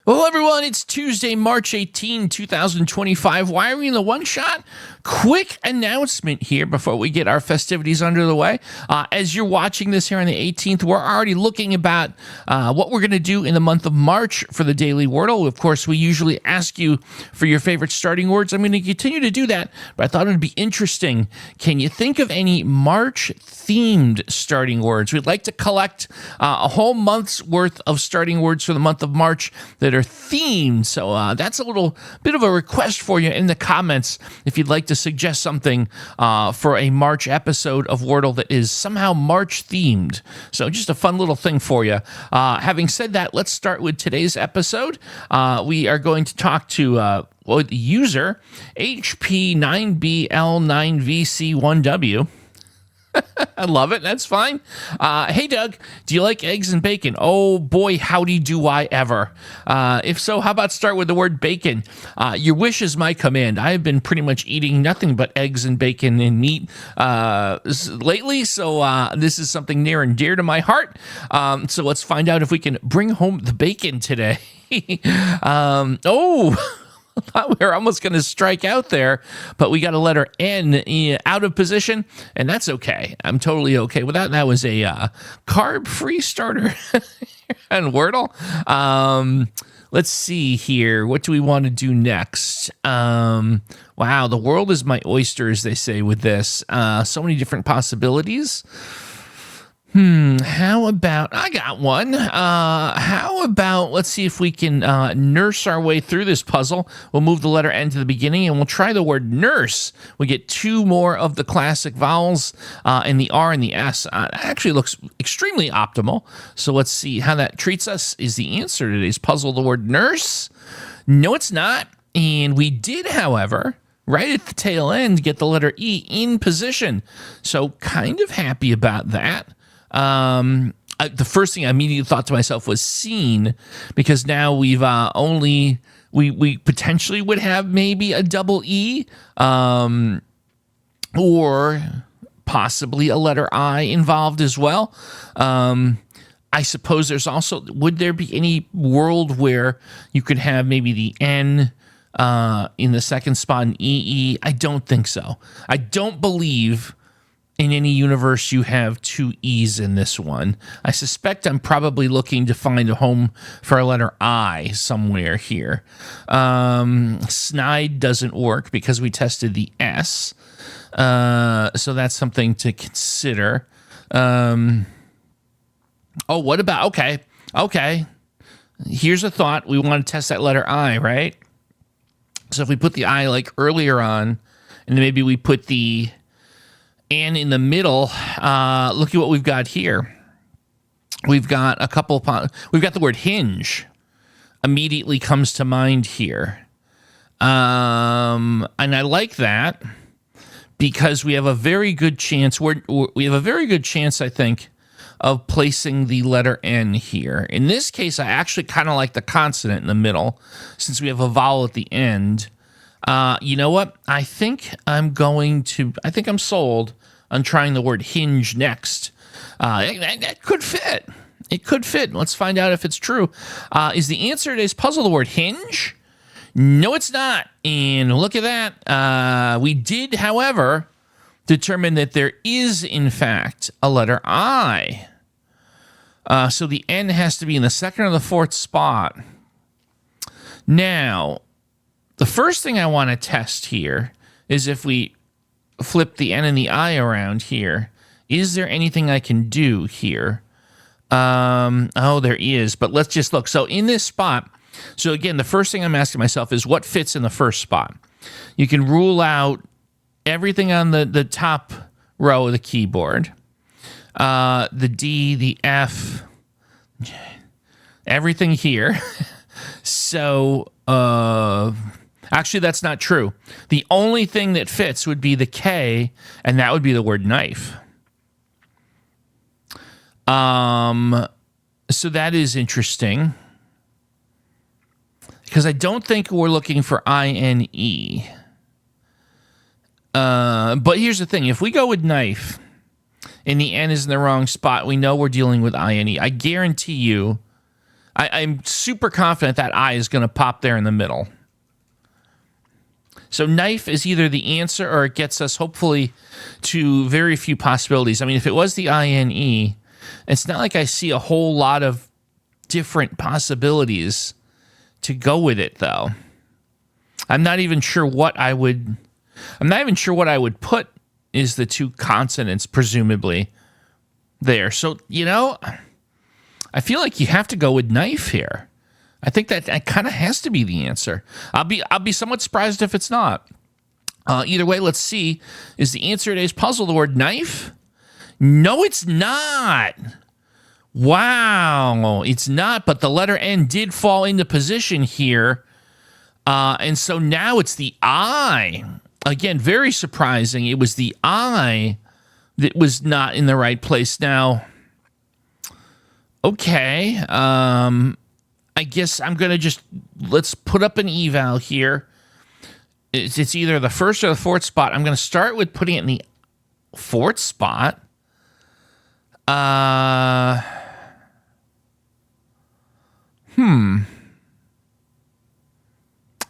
Well, everyone, it's Tuesday, March 18, 2025. Why are we in the one shot? Quick announcement here before we get our festivities under the way. As you're watching this here on the 18th, we're already looking about what we're going to do in the month of March for the Daily Wordle. Of course, we usually ask you for your favorite starting words. I'm going to continue to do that, but I thought it would be interesting. Can you think of any March-themed starting words? We'd like to collect a whole month's worth of starting words for the month of March that are themed. So that's a little bit of a request for you in the comments if you'd like to suggest something for a March episode of Wordle that is somehow March themed. So just a fun little thing for you. Having said that, let's start with today's episode. We are going to talk to the user HP9BL9VC1W. I love it. That's fine. Hey, Doug, do you like eggs and bacon? Oh, boy, howdy do I ever. If so, how about start with the word bacon? Your wish is my command. I have been pretty much eating nothing but eggs and bacon and meat lately, so this is something near and dear to my heart. So let's find out if we can bring home the bacon today. We're almost going to strike out there, but we got a letter N out of position, and that's okay. I'm totally okay with that. That was a carb-free starter and Wordle. Let's see here. What do we want to do next? Wow, the world is my oyster, as they say with this. So many different possibilities. How about, I got one. How about, let's see if we can nurse our way through this puzzle. We'll move the letter N to the beginning, and we'll try the word nurse. We get two more of the classic vowels in the R and the S. It actually looks extremely optimal. So let's see how that treats us. Is the answer to today's puzzle the word nurse? No, it's not. And we did, however, right at the tail end, get the letter E in position. So kind of happy about that. The first thing I immediately thought to myself was seen, because now we've we potentially would have maybe a double E, or possibly a letter I involved as well. I suppose there's also, would there be any world where you could have maybe the N in the second spot and EE? I don't think so. I don't believe in any universe you have two E's in this one. I suspect I'm probably looking to find a home for a letter I somewhere here. Snide doesn't work because we tested the S. So that's something to consider. What about, okay. Here's a thought. We want to test that letter I, right? So if we put the I like earlier on, and then maybe we put the N in the middle, look at what we've got here. We've got we've got the word hinge immediately comes to mind here. And I like that because we have a very good chance, I think, of placing the letter N here. In this case, I actually kind of like the consonant in the middle since we have a vowel at the end. You know what? I think I'm sold on trying the word hinge next. That could fit. It could fit. Let's find out if it's true. Is the answer to today's puzzle the word hinge? No, it's not. And look at that. We did, however, determine that there is, in fact, a letter I. So the N has to be in the second or the fourth spot. Now, the first thing I want to test here is if we flip the N and the I around here, is there anything I can do here? There is, but let's just look. So in this spot, so again, the first thing I'm asking myself is what fits in the first spot? You can rule out everything on the top row of the keyboard. The D, the F, everything here. So, actually, that's not true. The only thing that fits would be the K, and that would be the word knife. So that is interesting, because I don't think we're looking for I-N-E. But here's the thing. If we go with knife and the N is in the wrong spot, we know we're dealing with I-N-E. I guarantee you I'm super confident that I is going to pop there in the middle. So knife is either the answer or it gets us, hopefully, to very few possibilities. I mean, if it was the INE, it's not like I see a whole lot of different possibilities to go with it, though. I'm not even sure what I would put is the two consonants, presumably, there. So, I feel like you have to go with knife here. I think that kind of has to be the answer. I'll be somewhat surprised if it's not. Either way, let's see. Is the answer to today's puzzle the word knife? No, it's not. Wow, it's not. But the letter N did fall into position here. And so now it's the I. Again, very surprising. It was the I that was not in the right place. Now, okay. I guess I'm going to let's put up an eval here. It's either the first or the fourth spot. I'm going to start with putting it in the fourth spot.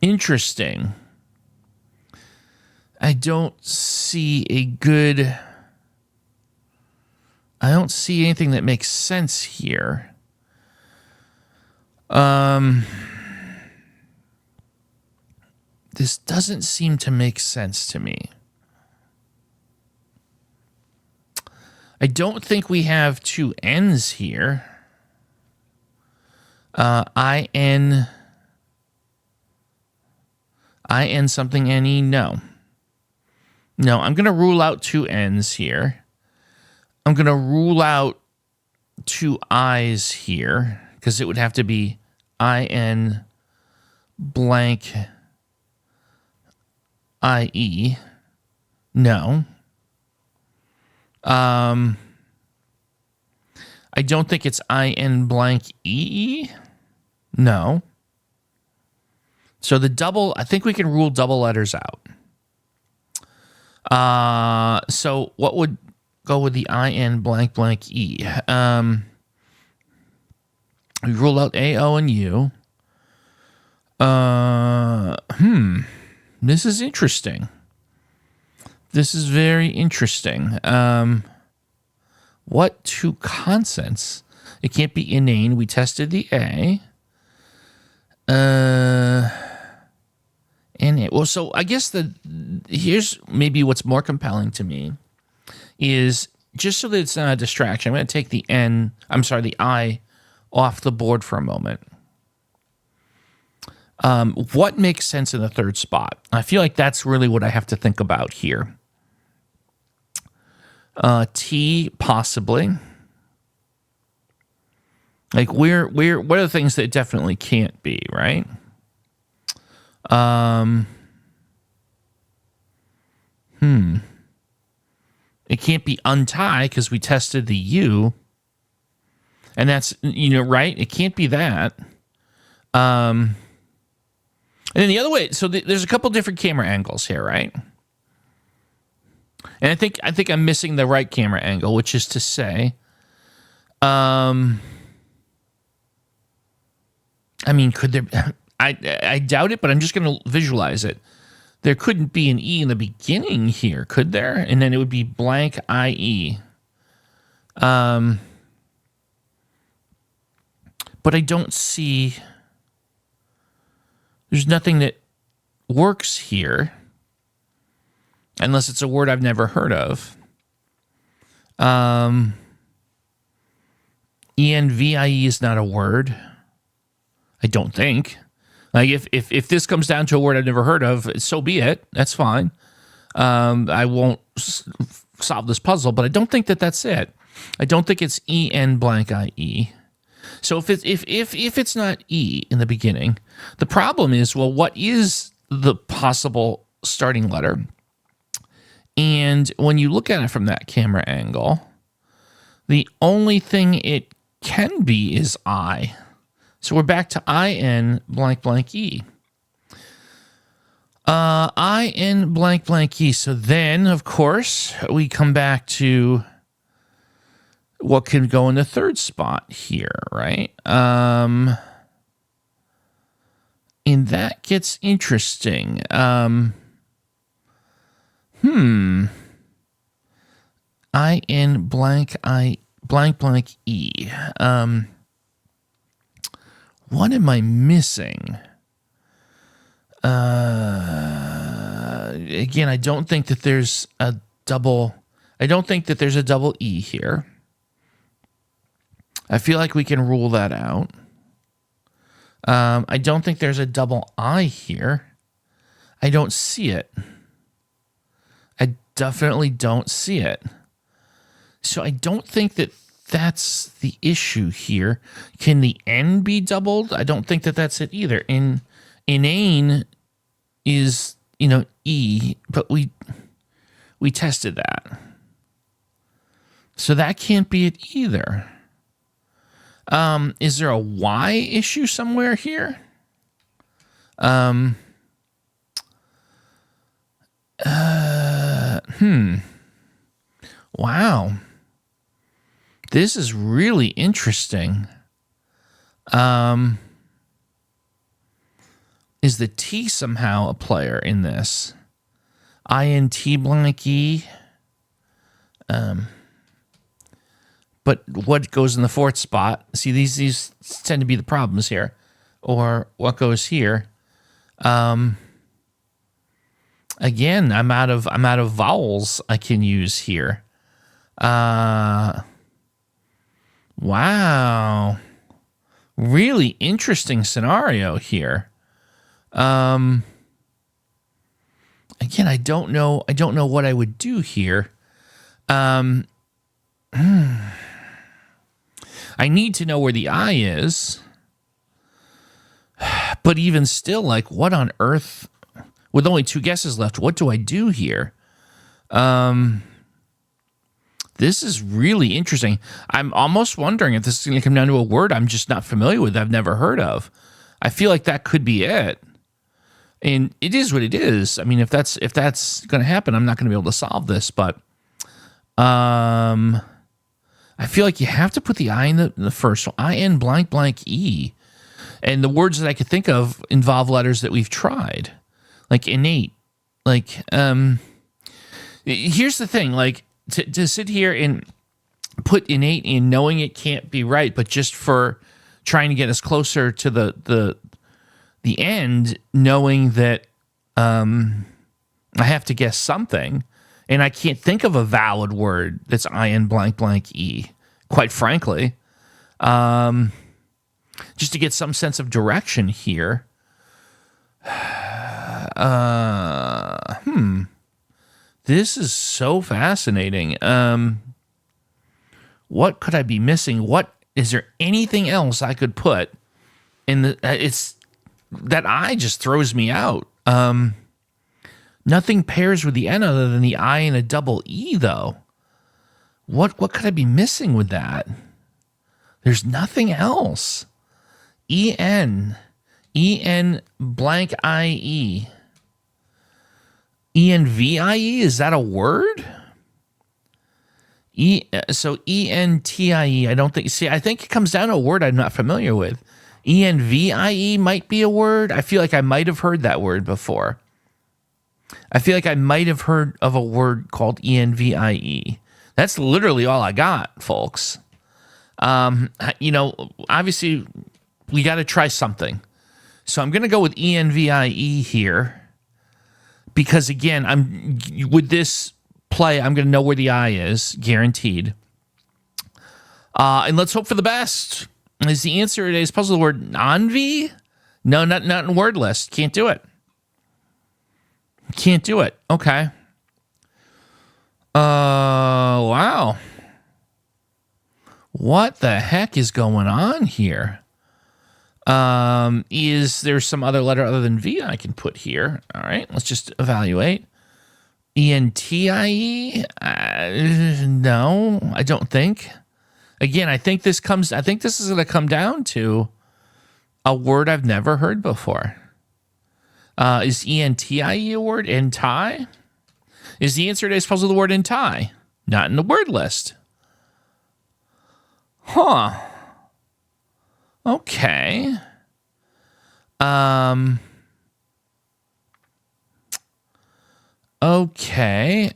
Interesting. I don't see anything that makes sense here. This doesn't seem to make sense to me. I don't think we have two N's here. IN something NE? No. No, I'm going to rule out two N's here. I'm going to rule out two I's here because it would have to be IN blank IE. No. I don't think it's IN blank EE. No. So I think we can rule double letters out. So what would go with the IN blank blank E? We rule out A, O, and U. This is interesting. This is very interesting. What two consonants? It can't be inane. We tested the A. So I guess here's maybe what's more compelling to me is just so that it's not a distraction. I'm going to take the I off the board for a moment. What makes sense in the third spot? I feel like that's really what I have to think about here. T, possibly. Like, what are the things that it definitely can't be, right? It can't be untie because we tested the U. And that's, right? It can't be that. And then the other way, so there's a couple different camera angles here, right? And I think I'm missing the right camera angle, which is to say, could there? I doubt it, but I'm just going to visualize it. There couldn't be an E in the beginning here, could there? And then it would be blank IE. But I don't see. There's nothing that works here, unless it's a word I've never heard of. ENVIE is not a word. I don't think. Like if this comes down to a word I've never heard of, so be it. That's fine. I won't solve this puzzle, but I don't think that's it. I don't think it's EN blank IE. So if it's not E in the beginning, the problem is, well, what is the possible starting letter? And when you look at it from that camera angle, the only thing it can be is I. So we're back to IN blank blank E. IN blank blank E. So then, of course, we come back to what can go in the third spot here, right? And that gets interesting. I N blank I blank blank E. What am I missing? Again, I don't think that there's a double. I don't think that there's a double E here. I feel like we can rule that out. I don't think there's a double I here. I don't see it. I definitely don't see it. So I don't think that that's the issue here. Can the N be doubled? I don't think that that's it either. Inane is, E, but we tested that. So that can't be it either. Is there a Y issue somewhere here? Wow. This is really interesting. Is the T somehow a player in this? INT blank E. But what goes in the fourth spot? See, these tend to be the problems here. Or what goes here? Again, I'm out of vowels I can use here. Wow. Really interesting scenario here. Again, I don't know what I would do here. I need to know where the I is. But even still, like, what on earth? With only 2 guesses left, what do I do here? This is really interesting. I'm almost wondering if this is going to come down to a word I'm just not familiar with, I've never heard of. I feel like that could be it. And it is what it is. I mean, if that's going to happen, I'm not going to be able to solve this. But I feel like you have to put the I in the first one. IN blank blank E. And the words that I could think of involve letters that we've tried. Like innate. Like, here's the thing. Like, to sit here and put innate in knowing it can't be right, but just for trying to get us closer to the end, knowing that I have to guess something, and I can't think of a valid word that's IN blank blank E, quite frankly. Just to get some sense of direction here. This is so fascinating. What could I be missing? What is there anything else I could put in the? It's that I just throws me out. Nothing pairs with the N other than the I and a double E, though. What could I be missing with that? There's nothing else. EN blank IE. ENVIE, is that a word? So ENTIE, I don't think, see, I think it comes down to a word I'm not familiar with. ENVIE might be a word. I feel like I might have heard that word before. I feel like I might have heard of a word called ENVIE. That's literally all I got, folks. Obviously, we got to try something. So I'm going to go with ENVIE here. Because again, with this play, I'm going to know where the I is, guaranteed. And let's hope for the best. Is the answer to today's puzzle the word envy? No, not in word list. Can't do it. Can't do it. Okay. Wow. What the heck is going on here? Is there some other letter other than V I can put here? All right, let's just evaluate. ENTIE? No, I don't think. Again, I think this is going to come down to a word I've never heard before. Is ENTIE a word? Entie? Is the answer to today's puzzle the word entie? Not in the word list. Huh. Okay. Okay.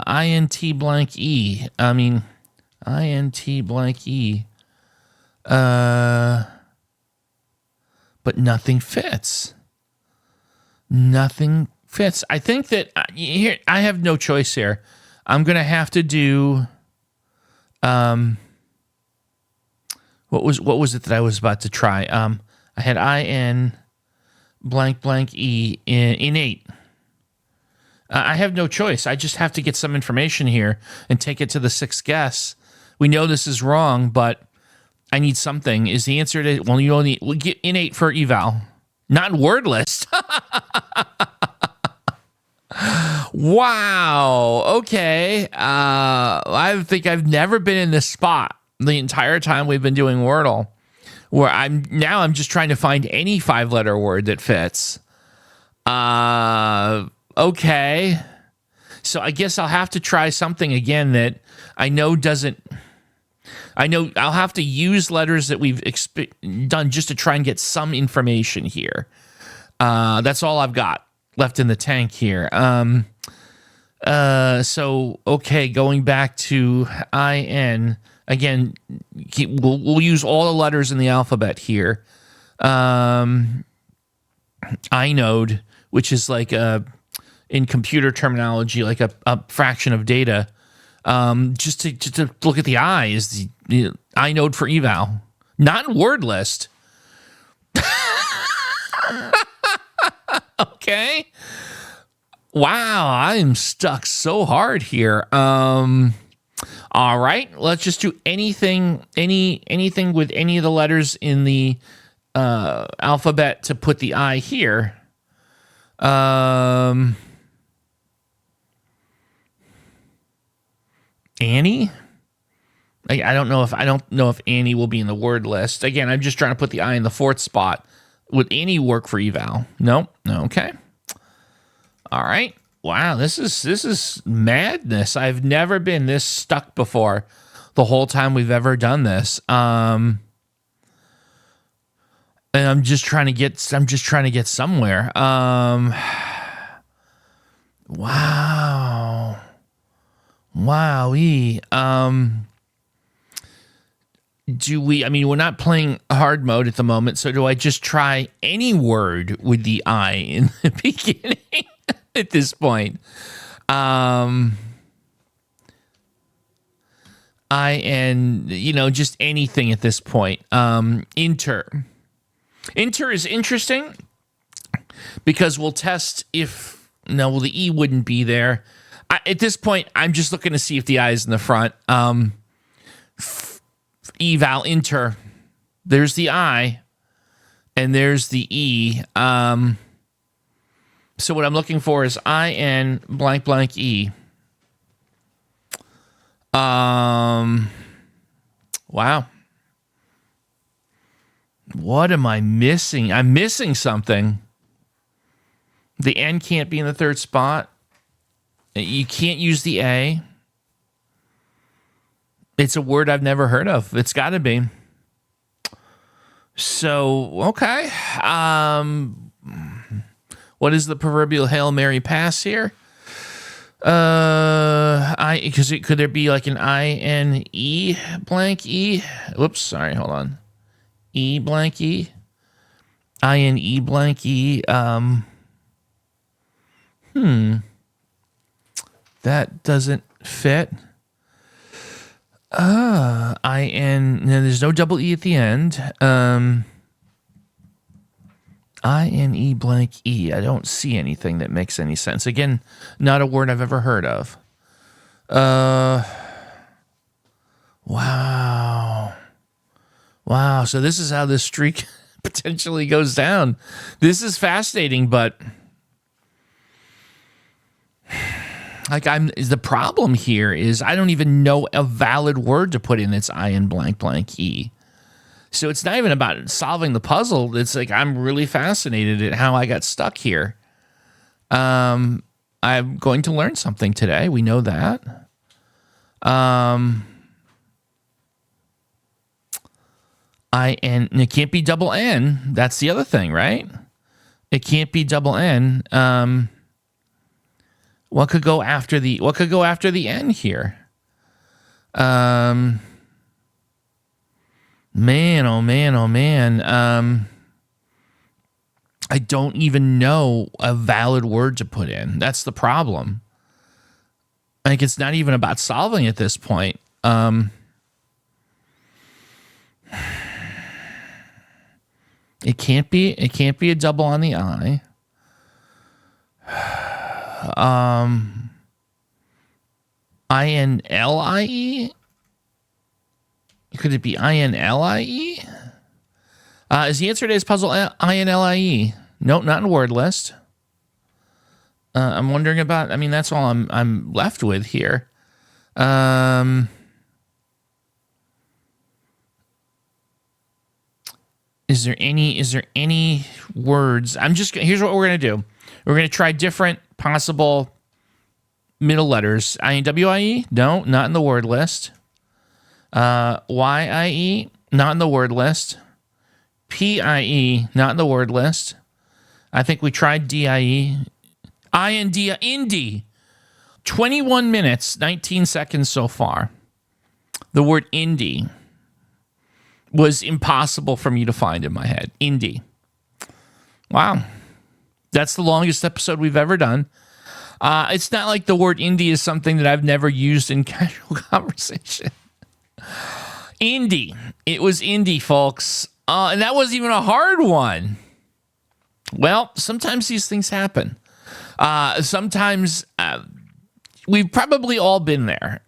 INT blank E. I mean, INT blank E. But nothing fits. Nothing fits. I think that here I have no choice here. I'm gonna have to do. What was it that I was about to try? I had IN blank blank E in innate. I have no choice. I just have to get some information here and take it to the sixth guess. We know this is wrong, but I need something. Is the answer to, well, you only we'll get innate for eval, not word list. Wow. Okay. I think I've never been in this spot the entire time we've been doing Wordle, where I'm just trying to find any 5-letter word that fits. Okay. So I guess I'll have to try something again that I know doesn't. I know I'll have to use letters that we've done just to try and get some information here. That's all I've got left in the tank here. So, okay, going back to IN, again, we'll use all the letters in the alphabet here. Inode, which is like in computer terminology, like a fraction of data. Just to look at the I is the inode for eval, not word list. Okay. Wow, I'm stuck so hard here. All right, let's just do anything with any of the letters in the alphabet to put the I here. Annie? I don't know if Annie will be in the word list. Again, I'm just trying to put the I in the fourth spot. Would Annie work for eval? Nope. Okay. All right. Wow, this is madness. I've never been this stuck before the whole time we've ever done this. And I'm just trying to get somewhere. Wow. Wowee. We're not playing hard mode at the moment, so do I just try any word with the I in the beginning at this point? Just anything at this point. Inter is interesting because we'll test if, the E wouldn't be there. At this point, I'm just looking to see if the I is in the front. Eval, inter. There's the I, and there's the E. So what I'm looking for is IN blank blank E. Wow. What am I missing? I'm missing something. The N can't be in the third spot. You can't use the A. It's a word I've never heard of. It's got to be. So, okay. What is the proverbial Hail Mary pass here? Could there be like an INE blank E? Whoops, sorry, hold on. E blank E? INE blank E. That doesn't fit. There's no double E at the end. INE blank E. I don't see anything that makes any sense. Again, not a word I've ever heard of. Wow. So this is how this streak potentially goes down. This is fascinating, but the problem here is I don't even know a valid word to put in its IN blank blank E. So it's not even about solving the puzzle. It's like I'm really fascinated at how I got stuck here. I'm going to learn something today. We know that. I-N. It can't be double N. That's the other thing, right? It can't be double N. What could go after the N here? Man, oh man, oh man. I don't even know a valid word to put in. That's the problem. Like, it's not even about solving at this point. It can't be a double on the I. I-N-L-I-E? Could it be I-N-L-I-E? Is the answer to today's puzzle I-N-L-I-E? Nope, not in word list. I'm wondering about, I mean, that's all I'm left with here. Is there any words? Here's what we're going to do. We're going to try different possible middle letters. I-N-W-I-E? No, not in the word list. Y-I-E? Not in the word list. P-I-E? Not in the word list. I think we tried D-I-E. I-N-D, Indy. 21 minutes, 19 seconds so far. The word Indy was impossible for me to find in my head. Indy. Wow. That's the longest episode we've ever done. It's not like the word Indy is something that I've never used in casual conversation. Indy. It was Indy, folks. And that wasn't even a hard one. Well, sometimes these things happen. Sometimes we've probably all been there.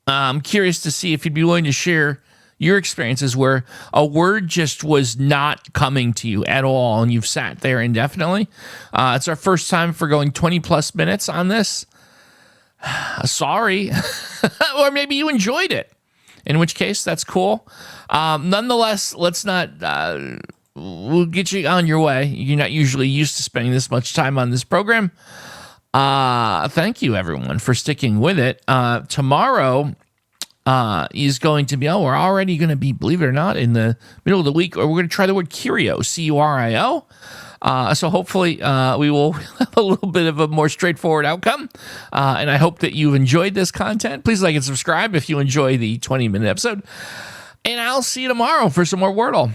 I'm curious to see if you'd be willing to share your experiences where a word just was not coming to you at all and you've sat there indefinitely. It's our first time for going 20 plus minutes on this. Sorry. Or maybe you enjoyed it, in which case that's cool. Nonetheless, let's not, we'll get you on your way. You're not usually used to spending this much time on this program. Thank you everyone for sticking with it. Tomorrow, is going to be, we're already going to be, believe it or not, in the middle of the week, or we're going to try the word curio, C-U-R-I-O. So hopefully we will have a little bit of a more straightforward outcome. And I hope that you've enjoyed this content. Please like and subscribe if you enjoy the 20-minute episode. And I'll see you tomorrow for some more Wordle.